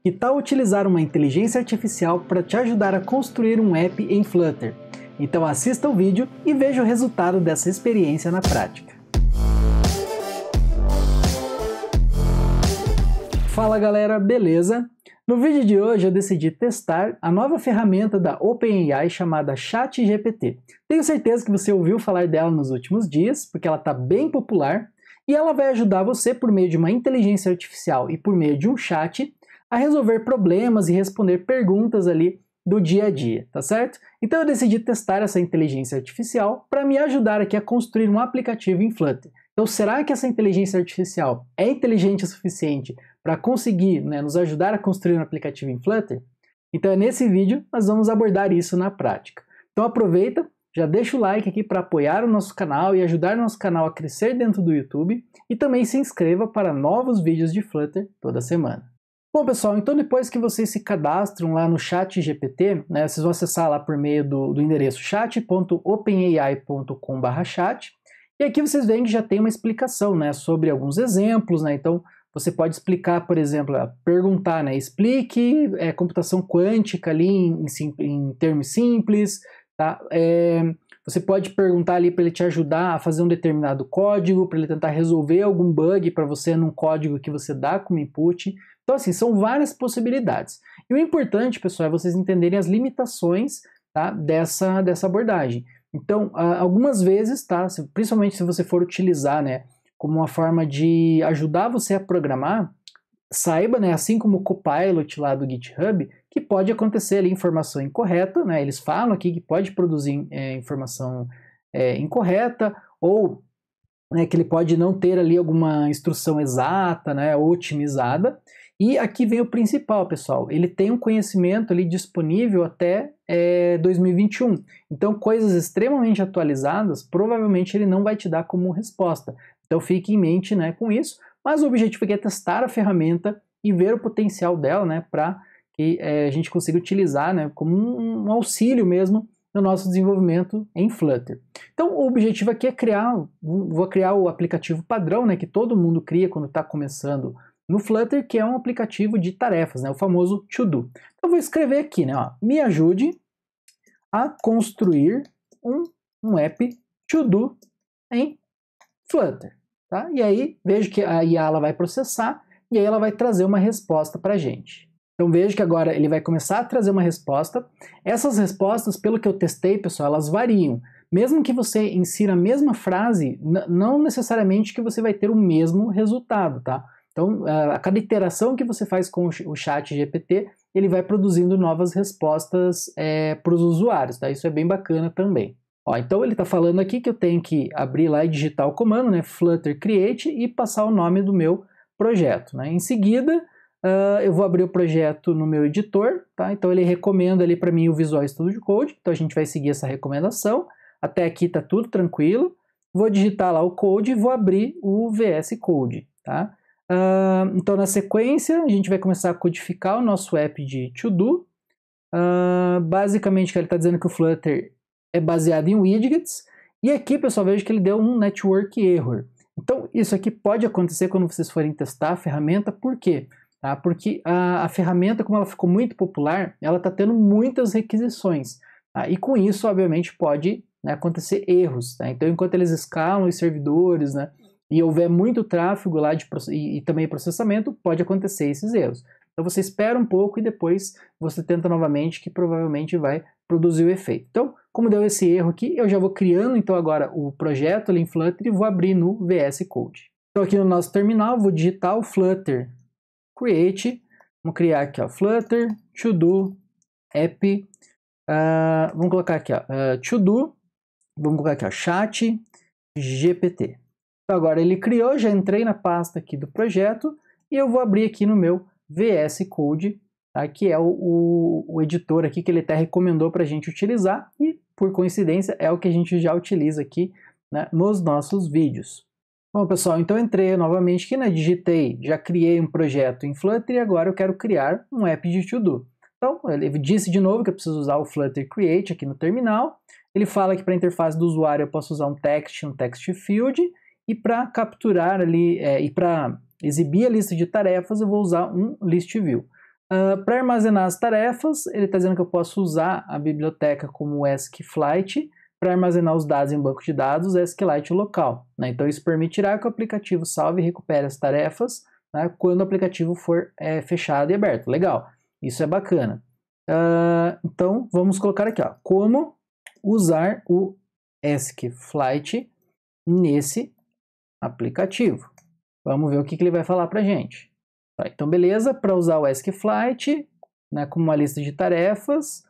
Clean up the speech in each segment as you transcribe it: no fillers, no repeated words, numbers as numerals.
Que tal utilizar uma inteligência artificial para te ajudar a construir um app em Flutter? Então assista o vídeo e veja o resultado dessa experiência na prática. Fala galera, beleza? No vídeo de hoje eu decidi testar a nova ferramenta da OpenAI chamada ChatGPT. Tenho certeza que você ouviu falar dela nos últimos dias, porque ela está bem popular, e ela vai ajudar você por meio de uma inteligência artificial e por meio de um chat a resolver problemas e responder perguntas ali do dia a dia, tá certo? Então eu decidi testar essa inteligência artificial para me ajudar aqui a construir um aplicativo em Flutter. Então será que essa inteligência artificial é inteligente o suficiente para conseguir, nos ajudar a construir um aplicativo em Flutter? Então nesse vídeo nós vamos abordar isso na prática. Então aproveita, já deixa o like aqui para apoiar o nosso canal e ajudar o nosso canal a crescer dentro do YouTube e também se inscreva para novos vídeos de Flutter toda semana. Bom pessoal, então depois que vocês se cadastram lá no ChatGPT, vocês vão acessar lá por meio do endereço chat.openai.com/chat e aqui vocês veem que já tem uma explicação sobre alguns exemplos, então você pode explicar, por exemplo, perguntar, explique computação quântica ali em termos simples, tá? Você pode perguntar ali para ele te ajudar a fazer um determinado código, para ele tentar resolver algum bug para você num código que você dá como input. Então, assim, são várias possibilidades. E o importante, pessoal, é vocês entenderem as limitações, tá, dessa abordagem. Então, algumas vezes, tá, principalmente se você for utilizar, como uma forma de ajudar você a programar, saiba, assim como o Copilot lá do GitHub, que pode acontecer ali informação incorreta, eles falam aqui que pode produzir informação incorreta, ou que ele pode não ter ali alguma instrução exata, ou otimizada. E aqui vem o principal, pessoal, ele tem um conhecimento ali disponível até 2021. Então, coisas extremamente atualizadas, provavelmente ele não vai te dar como resposta. Então, fique em mente com isso, mas o objetivo aqui é testar a ferramenta e ver o potencial dela, para que a gente consiga utilizar como um auxílio mesmo no nosso desenvolvimento em Flutter. Então, o objetivo aqui é vou criar o aplicativo padrão, que todo mundo cria quando está começando no Flutter, que é um aplicativo de tarefas, o famoso to-do. Então, eu vou escrever aqui, me ajude a construir um app to-do em Flutter. Tá? E aí, vejo que a IA ela vai processar e aí ela vai trazer uma resposta para a gente. Então, vejo que agora ele vai começar a trazer uma resposta. Essas respostas, pelo que eu testei, pessoal, elas variam. Mesmo que você insira a mesma frase, não necessariamente que você vai ter o mesmo resultado, tá? Então, a cada iteração que você faz com o ChatGPT, ele vai produzindo novas respostas para os usuários, tá? Isso é bem bacana também. Então ele está falando aqui que eu tenho que abrir lá e digitar o comando, Flutter Create, e passar o nome do meu projeto. Em seguida, eu vou abrir o projeto no meu editor, tá? Então ele recomenda ali para mim o Visual Studio Code, então a gente vai seguir essa recomendação. Até aqui está tudo tranquilo. Vou digitar lá o code e vou abrir o VS Code, tá? Então na sequência a gente vai começar a codificar o nosso app de to-do. Basicamente ele está dizendo que o Flutter é baseado em widgets, e aqui, pessoal, vejo que ele deu um network error. Então, isso aqui pode acontecer quando vocês forem testar a ferramenta. Por quê? Porque a ferramenta, como ela ficou muito popular, ela está tendo muitas requisições. E com isso, obviamente, pode acontecer erros. Então, enquanto eles escalam os servidores, e houver muito tráfego lá e também processamento, pode acontecer esses erros. Então, você espera um pouco e depois você tenta novamente, que provavelmente vai produzir o efeito. Então, como deu esse erro aqui, eu já vou criando então agora o projeto ali em Flutter e vou abrir no VS Code. Então aqui no nosso terminal, vou digitar o Flutter Create, vamos criar aqui Flutter To-Do App, vamos colocar aqui To-Do, vamos colocar aqui Chat GPT. Então agora ele criou, já entrei na pasta aqui do projeto e eu vou abrir aqui no meu VS Code, que é o editor aqui que ele até recomendou para a gente utilizar e, por coincidência, é o que a gente já utiliza aqui nos nossos vídeos. Bom, pessoal, então entrei novamente aqui, digitei, já criei um projeto em Flutter e agora eu quero criar um app de to-do. Então, ele disse de novo que eu preciso usar o Flutter Create aqui no terminal. Ele fala que para a interface do usuário eu posso usar um text field, e para capturar ali, e para exibir a lista de tarefas eu vou usar um list view. Para armazenar as tarefas, ele está dizendo que eu posso usar a biblioteca como o SQLite para armazenar os dados em um banco de dados SQLite local, né? Então isso permitirá que o aplicativo salve e recupere as tarefas, né, quando o aplicativo for fechado e aberto. Legal, isso é bacana. Então vamos colocar aqui, ó, como usar o SQLite nesse aplicativo. Vamos ver o que ele vai falar para a gente. Tá, então, beleza, para usar o SQLite, né, como uma lista de tarefas,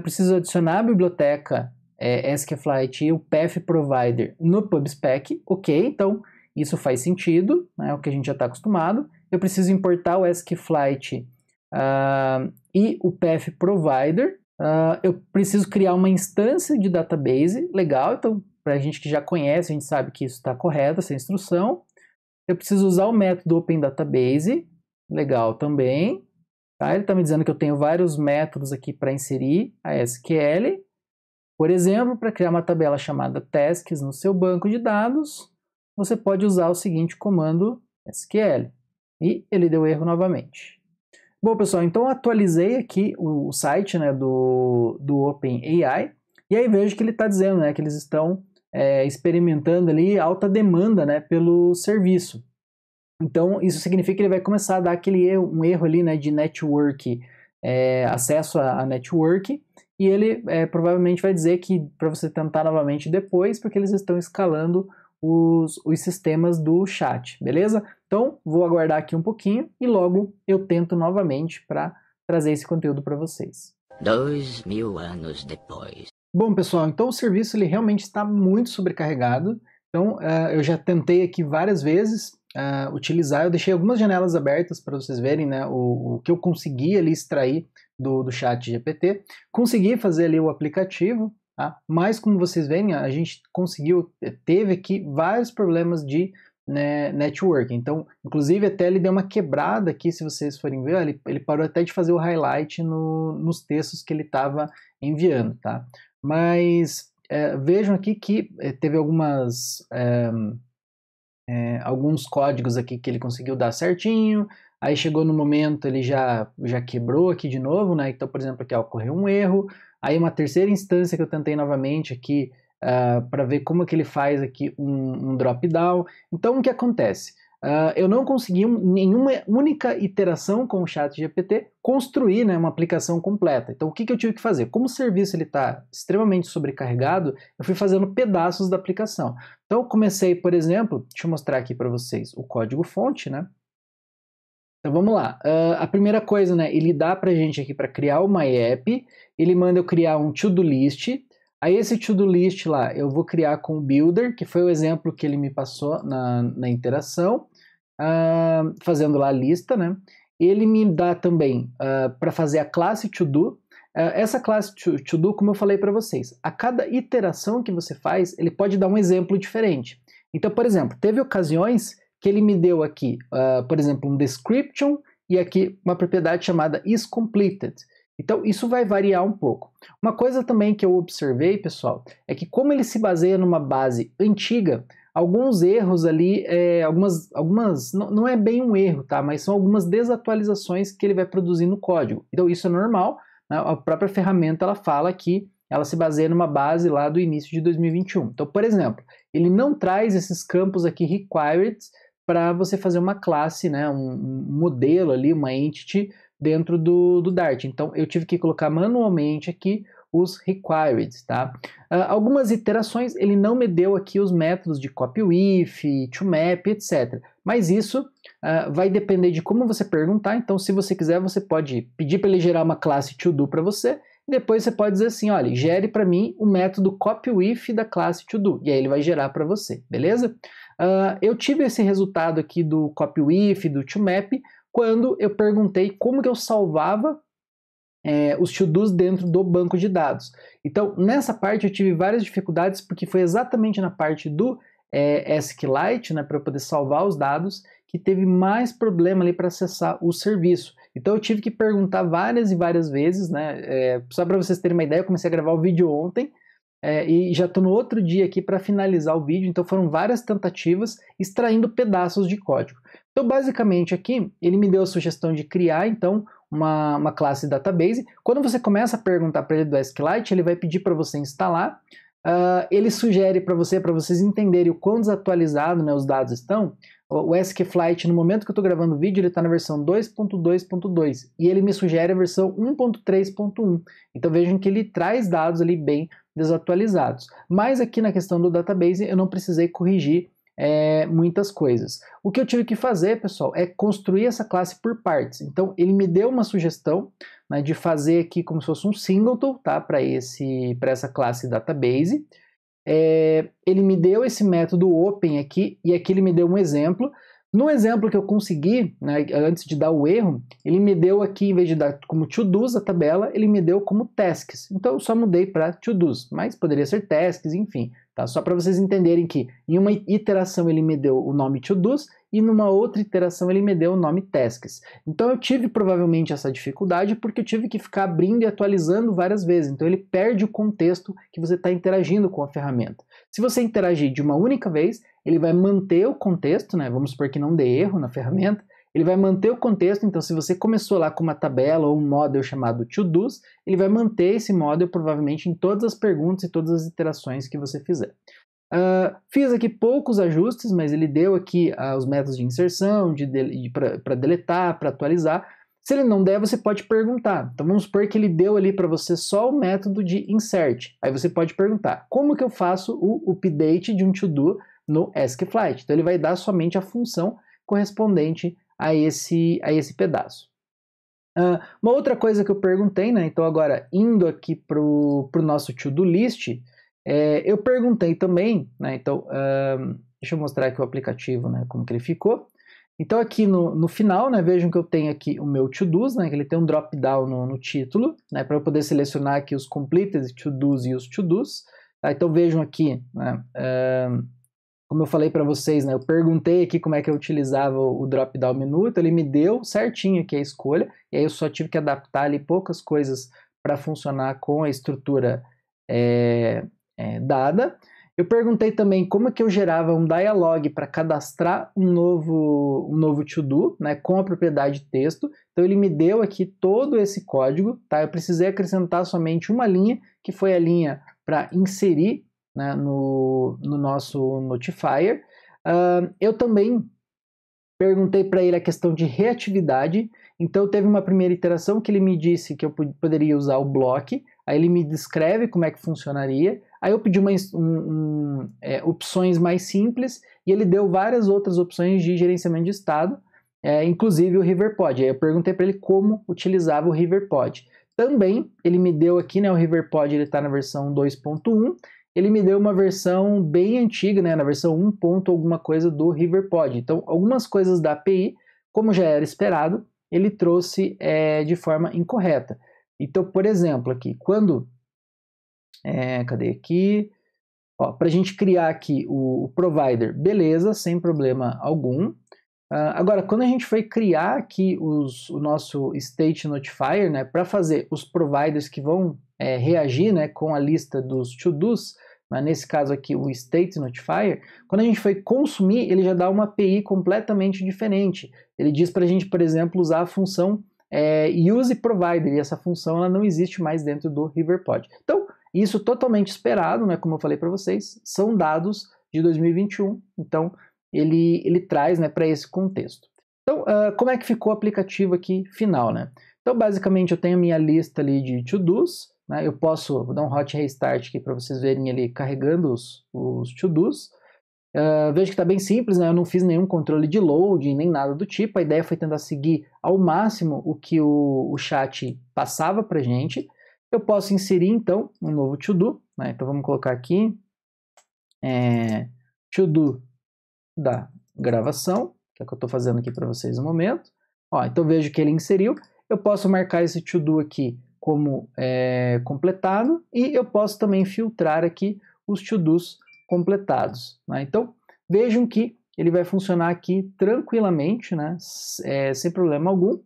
preciso adicionar a biblioteca SQLite e o Path Provider no PubSpec. Ok, então isso faz sentido, né, é o que a gente já está acostumado. Eu preciso importar o SQLite e o Path Provider. Eu preciso criar uma instância de database, legal, então para a gente que já conhece, a gente sabe que isso está correto, essa instrução. Eu preciso usar o método Open Database, legal também. Tá? Ele está me dizendo que eu tenho vários métodos aqui para inserir a SQL. Por exemplo, para criar uma tabela chamada tasks no seu banco de dados, você pode usar o seguinte comando SQL. E ele deu erro novamente. Bom, pessoal, então eu atualizei aqui o site, né, do OpenAI, e aí vejo que ele está dizendo, né, que eles estão experimentando ali alta demanda, né, pelo serviço. Então, isso significa que ele vai começar a dar um erro ali, né, de network, acesso a network, e ele provavelmente vai dizer que para você tentar novamente depois, porque eles estão escalando os sistemas do chat, beleza? Então, vou aguardar aqui um pouquinho e logo eu tento novamente para trazer esse conteúdo para vocês. 2000 anos depois. Bom, pessoal, então o serviço ele realmente está muito sobrecarregado. Então, eu já tentei aqui várias vezes utilizar. Eu deixei algumas janelas abertas para vocês verem, né, o que eu consegui ali extrair do chat GPT. Consegui fazer ali o aplicativo, tá? Mas como vocês veem, a gente teve aqui vários problemas de network. Então, inclusive até ele deu uma quebrada aqui, se vocês forem ver, ele parou até de fazer o highlight nos textos que ele estava enviando, tá? Mas vejam aqui que teve alguns códigos aqui que ele conseguiu dar certinho, aí chegou no momento ele já quebrou aqui de novo, né? Então, por exemplo, aqui ocorreu um erro, aí uma terceira instância que eu tentei novamente aqui para ver como que ele faz aqui um drop-down. Então, o que acontece? Eu não consegui nenhuma única iteração com o ChatGPT construir, né, uma aplicação completa. Então, o que eu tive que fazer? Como o serviço está extremamente sobrecarregado, eu fui fazendo pedaços da aplicação. Então, eu comecei, por exemplo, deixa eu mostrar aqui para vocês o código-fonte, né? Então, vamos lá. A primeira coisa, né, ele dá para a gente aqui para criar uma app, ele manda eu criar um to-do list. Aí esse to-do list lá eu vou criar com o Builder, que foi o exemplo que ele me passou na interação, fazendo lá a lista, né? Ele me dá também para fazer a classe to-do. Essa classe to-do, como eu falei para vocês, a cada iteração que você faz, ele pode dar um exemplo diferente. Então, por exemplo, teve ocasiões que ele me deu aqui, por exemplo, um description e aqui uma propriedade chamada isCompleted. Então, isso vai variar um pouco. Uma coisa também que eu observei, pessoal, é que como ele se baseia numa base antiga, alguns erros ali, não é bem um erro, tá? Mas são algumas desatualizações que ele vai produzir no código. Então, isso é normal, né? A própria ferramenta, ela fala que ela se baseia numa base lá do início de 2021. Então, por exemplo, ele não traz esses campos aqui required para você fazer uma classe, né? Um modelo ali, uma entity, dentro do Dart. Então, eu tive que colocar manualmente aqui os required, tá? Algumas iterações, ele não me deu aqui os métodos de copyWith, toMap, etc. Mas isso vai depender de como você perguntar. Então, se você quiser, você pode pedir para ele gerar uma classe todo para você. E depois você pode dizer assim, olha, gere para mim o método copyWith da classe todo. E aí ele vai gerar para você, beleza? Eu tive esse resultado aqui do copyWith, do toMap, quando eu perguntei como que eu salvava os to-dos dentro do banco de dados. Então, nessa parte eu tive várias dificuldades, porque foi exatamente na parte do SQLite, né, para eu poder salvar os dados, que teve mais problema ali para acessar o serviço. Então, eu tive que perguntar várias e várias vezes, né, só para vocês terem uma ideia, eu comecei a gravar o vídeo ontem, e já estou no outro dia aqui para finalizar o vídeo, então foram várias tentativas extraindo pedaços de código. Então, Então, basicamente aqui, ele me deu a sugestão de criar, então, uma classe database. Quando você começa a perguntar para ele do SQLite, ele vai pedir para você instalar. Ele sugere para vocês entenderem o quão desatualizado, né, os dados estão. O SQLite, no momento que eu estou gravando o vídeo, ele está na versão 2.2.2 e ele me sugere a versão 1.3.1. Então vejam que ele traz dados ali bem desatualizados. Mas aqui na questão do database eu não precisei corrigir muitas coisas. O que eu tive que fazer, pessoal, é construir essa classe por partes. Então ele me deu uma sugestão, né, de fazer aqui como se fosse um singleton, tá, para essa classe database. Ele me deu esse método open aqui, e aqui ele me deu um exemplo. No exemplo que eu consegui, né, antes de dar o erro, ele me deu aqui, em vez de dar como to-dos a tabela, ele me deu como tasks. Então eu só mudei para to-dos, mas poderia ser tasks, enfim. Tá? Só para vocês entenderem que em uma iteração ele me deu o nome to-dos e numa outra iteração ele me deu o nome tasks. Então eu tive provavelmente essa dificuldade porque eu tive que ficar abrindo e atualizando várias vezes. Então ele perde o contexto que você está interagindo com a ferramenta. Se você interagir de uma única vez, ele vai manter o contexto, né? Vamos supor que não dê erro na ferramenta, ele vai manter o contexto. Então se você começou lá com uma tabela ou um model chamado to-dos, ele vai manter esse model provavelmente em todas as perguntas e todas as iterações que você fizer. Fiz aqui poucos ajustes, mas ele deu aqui os métodos de inserção, para deletar, para atualizar. Se ele não der, você pode perguntar. Então vamos supor que ele deu ali para você só o método de insert. Aí você pode perguntar, como que eu faço o update de um to-do no SQLite? Então ele vai dar somente a função correspondente a esse pedaço. Uma outra coisa que eu perguntei, né? Então agora indo aqui para o nosso to-do list, eu perguntei também, né? Então deixa eu mostrar aqui o aplicativo, né? Como que ele ficou. Então aqui no final, né, vejam que eu tenho aqui o meu to-dos, né, que ele tem um drop-down no título, né, para eu poder selecionar aqui os completed to-dos e os to-dos. Tá? Então vejam aqui, né, como eu falei para vocês, né, eu perguntei aqui como é que eu utilizava o drop-down menu, então ele me deu certinho aqui a escolha, e aí eu só tive que adaptar ali poucas coisas para funcionar com a estrutura dada. Eu perguntei também como é que eu gerava um dialog para cadastrar um novo to-do, né, com a propriedade texto. Então ele me deu aqui todo esse código, tá? Eu precisei acrescentar somente uma linha, que foi a linha para inserir, né, no nosso notifier. Eu também perguntei para ele a questão de reatividade. Então teve uma primeira iteração que ele me disse que eu poderia usar o block, aí ele me descreve como é que funcionaria. Aí eu pedi opções mais simples e ele deu várias outras opções de gerenciamento de estado, inclusive o RiverPod. Aí eu perguntei para ele como utilizava o RiverPod. Também ele me deu aqui, né, o RiverPod ele está na versão 2.1, ele me deu uma versão bem antiga, né, na versão 1. Alguma coisa do RiverPod. Então algumas coisas da API, como já era esperado, ele trouxe de forma incorreta. Então, por exemplo, aqui, quando... cadê aqui? Para a gente criar aqui o provider, beleza, sem problema algum. Agora, quando a gente foi criar aqui o nosso state notifier, né, para fazer os providers que vão reagir, né, com a lista dos to-dos, né, nesse caso aqui o state notifier, quando a gente foi consumir, ele já dá uma API completamente diferente. Ele diz para a gente, por exemplo, usar a função use provider, e essa função ela não existe mais dentro do RiverPod. Então, isso totalmente esperado, né, como eu falei para vocês, são dados de 2021, então ele traz, né, para esse contexto. Então, como é que ficou o aplicativo aqui final, né? Então, basicamente, eu tenho a minha lista ali de to-dos, né? Eu vou dar um hot restart aqui para vocês verem ele carregando os to-dos. Vejo que está bem simples, né? Eu não fiz nenhum controle de load, nem nada do tipo. A ideia foi tentar seguir ao máximo o que o chat passava para a gente. Eu posso inserir, então, um novo to-do, né? Então, vamos colocar aqui to-do da gravação, que é o que eu estou fazendo aqui para vocês no momento. Então, vejo que ele inseriu. Eu posso marcar esse to-do aqui como completado e eu posso também filtrar aqui os to-dos completados, né? Então, vejam que ele vai funcionar aqui tranquilamente, né? Sem problema algum.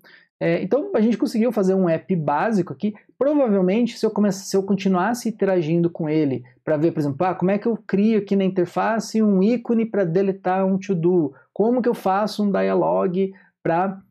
Então, a gente conseguiu fazer um app básico aqui. Provavelmente, se eu continuasse interagindo com ele para ver, por exemplo, como é que eu crio aqui na interface um ícone para deletar um to-do, como que eu faço um dialog para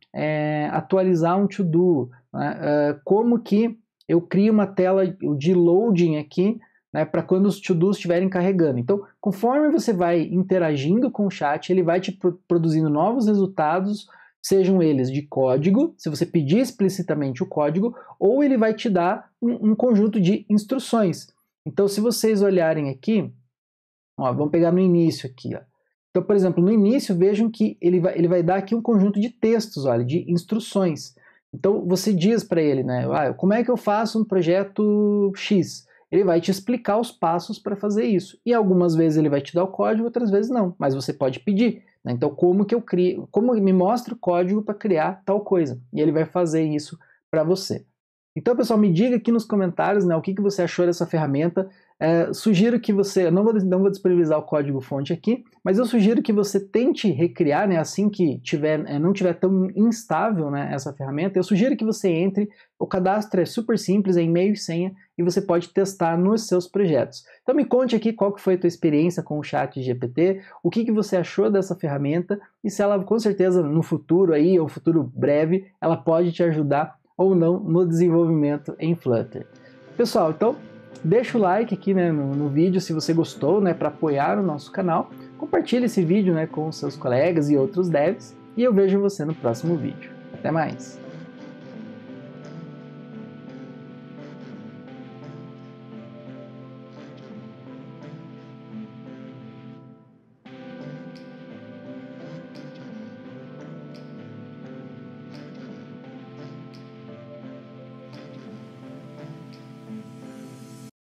atualizar um to-do, né? Como que eu crio uma tela de loading aqui, né, para quando os to-dos estiverem carregando. Então, conforme você vai interagindo com o chat, ele vai te produzindo novos resultados, sejam eles de código, se você pedir explicitamente o código, ou ele vai te dar um conjunto de instruções. Então, se vocês olharem aqui, ó, vamos pegar no início aqui, ó. Então, por exemplo, no início, vejam que ele vai dar aqui um conjunto de textos, olha, de instruções. Então, você diz para ele, né, como é que eu faço um projeto X? Ele vai te explicar os passos para fazer isso. E algumas vezes ele vai te dar o código, outras vezes não, mas você pode pedir, né? Então, como que eu crio, como me mostra o código para criar tal coisa? E ele vai fazer isso para você. Então, pessoal, me diga aqui nos comentários, né, o que você achou dessa ferramenta. Sugiro que você, não vou disponibilizar o código-fonte aqui, mas eu sugiro que você tente recriar, né, assim que não tiver tão instável, né, essa ferramenta, eu sugiro que você entre, o cadastro é super simples, é e-mail e senha, e você pode testar nos seus projetos. Então me conte aqui qual que foi a tua experiência com o ChatGPT, o que você achou dessa ferramenta, e se ela, com certeza, no futuro aí, ou futuro breve, ela pode te ajudar ou não no desenvolvimento em Flutter. Pessoal, então deixa o like aqui, né, no vídeo se você gostou, né, para apoiar o nosso canal. Compartilhe esse vídeo, né, com seus colegas e outros devs. E eu vejo você no próximo vídeo. Até mais!